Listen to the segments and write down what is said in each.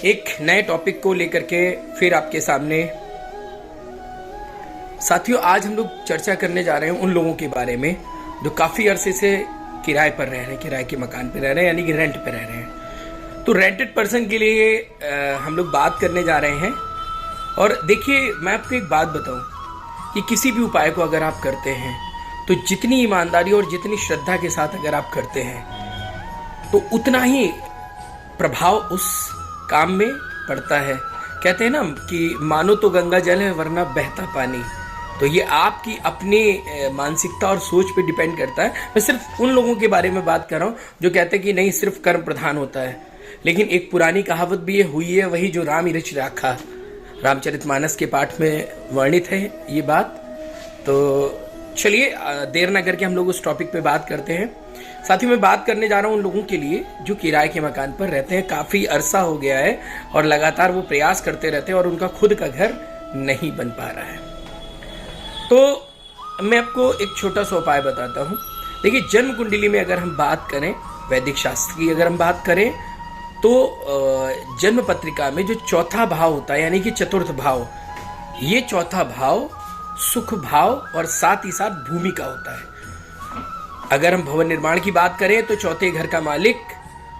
एक नए टॉपिक को लेकर के फिर आपके सामने। साथियों, आज हम लोग चर्चा करने जा रहे हैं उन लोगों के बारे में जो काफ़ी अरसे से किराए पर रह रहे हैं, किराए के मकान पर रह रहे हैं, यानी कि रेंट पे रह रहे हैं। तो रेंटेड पर्सन के लिए हम लोग बात करने जा रहे हैं। और देखिए, मैं आपको एक बात बताऊं कि किसी भी उपाय को अगर आप करते हैं तो जितनी ईमानदारी और जितनी श्रद्धा के साथ अगर आप करते हैं तो उतना ही प्रभाव उस काम में पड़ता है। कहते हैं ना कि मानो तो गंगा जल है वरना बहता पानी। तो ये आपकी अपनी मानसिकता और सोच पे डिपेंड करता है। मैं सिर्फ उन लोगों के बारे में बात कर रहा हूँ जो कहते हैं कि नहीं, सिर्फ कर्म प्रधान होता है। लेकिन एक पुरानी कहावत भी ये हुई है, वही जो राम रच राखा, रामचरितमानस के पाठ में वर्णित है ये बात। तो चलिए देर न करके हम लोग उस टॉपिक पे बात करते हैं। साथ ही मैं बात करने जा रहा हूँ उन लोगों के लिए जो किराए के मकान पर रहते हैं, काफ़ी अरसा हो गया है और लगातार वो प्रयास करते रहते हैं और उनका खुद का घर नहीं बन पा रहा है। तो मैं आपको एक छोटा सा उपाय बताता हूँ। देखिए, जन्म कुंडली में अगर हम बात करें, वैदिक शास्त्र की अगर हम बात करें, तो जन्म पत्रिका में जो चौथा भाव होता है, यानी कि चतुर्थ भाव, ये चौथा भाव सुख भाव और साथ ही साथ भूमि का होता है। अगर हम भवन निर्माण की बात करें तो चौथे घर का मालिक,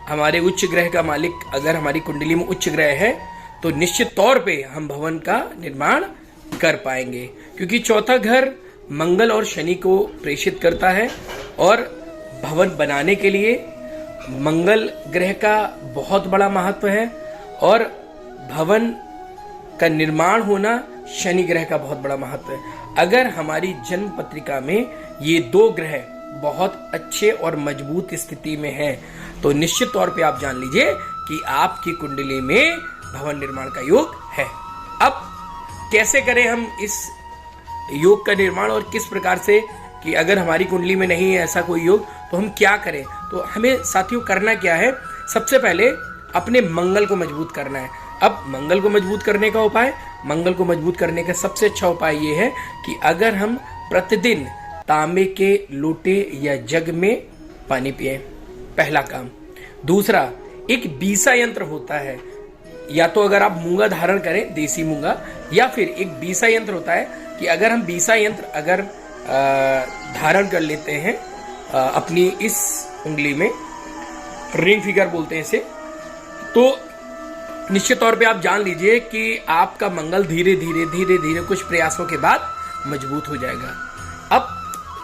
हमारे उच्च ग्रह का मालिक, अगर हमारी कुंडली में उच्च ग्रह है तो निश्चित तौर पे हम भवन का निर्माण कर पाएंगे, क्योंकि चौथा घर मंगल और शनि को प्रेषित करता है। और भवन बनाने के लिए मंगल ग्रह का बहुत बड़ा महत्व है और भवन का निर्माण होना शनि ग्रह का बहुत बड़ा महत्व है। अगर हमारी जन्म पत्रिका में ये दो ग्रह बहुत अच्छे और मजबूत स्थिति में हैं तो निश्चित तौर पे आप जान लीजिए कि आपकी कुंडली में भवन निर्माण का योग है। अब कैसे करें हम इस योग का निर्माण और किस प्रकार से, कि अगर हमारी कुंडली में नहीं है ऐसा कोई योग तो हम क्या करें। तो हमें साथियों करना क्या है, सबसे पहले अपने मंगल को मजबूत करना है। अब मंगल को मजबूत करने का उपाय, मंगल को मजबूत करने का सबसे अच्छा उपाय ये है कि अगर हम प्रतिदिन तांबे के लोटे या जग में पानी पिए, पहला काम। दूसरा, एक बीसा यंत्र होता है, या तो अगर आप मूंगा धारण करें, देसी मूंगा, या फिर एक बीसा यंत्र होता है कि अगर हम बीसा यंत्र अगर धारण कर लेते हैं अपनी इस उंगली में, रिंग फिगर बोलते हैं इसे, तो निश्चित तौर पे आप जान लीजिए कि आपका मंगल धीरे धीरे कुछ प्रयासों के बाद मजबूत हो जाएगा। अब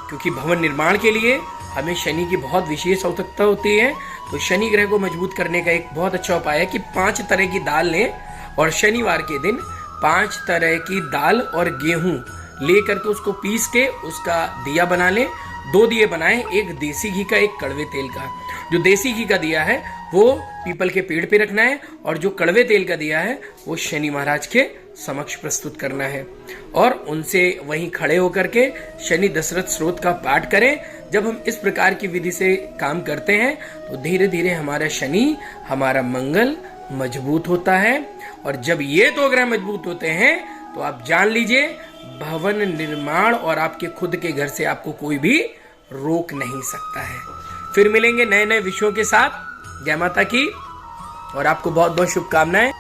क्योंकि भवन निर्माण के लिए हमें शनि की बहुत विशेष आवश्यकता होती है, तो शनि ग्रह को मजबूत करने का एक बहुत अच्छा उपाय है कि 5 तरह की दाल लें और शनिवार के दिन 5 तरह की दाल और गेहूं ले करके उसको पीस के उसका दिया बना लें। 2 दिए बनाएं, एक देसी घी का, एक कड़वे तेल का। जो देसी घी का दिया है वो पीपल के पेड़ पे रखना है और जो कड़वे तेल का दिया है वो शनि महाराज के समक्ष प्रस्तुत करना है और उनसे वहीं खड़े होकर के शनि दशरथ स्रोत का पाठ करें। जब हम इस प्रकार की विधि से काम करते हैं तो धीरे धीरे हमारा शनि, हमारा मंगल मजबूत होता है। और जब ये 2 ग्रह मजबूत होते हैं तो आप जान लीजिए भवन निर्माण और आपके खुद के घर से आपको कोई भी रोक नहीं सकता है। फिर मिलेंगे नए नए विषयों के साथ। जय माता की, और आपको बहुत बहुत शुभकामनाएं।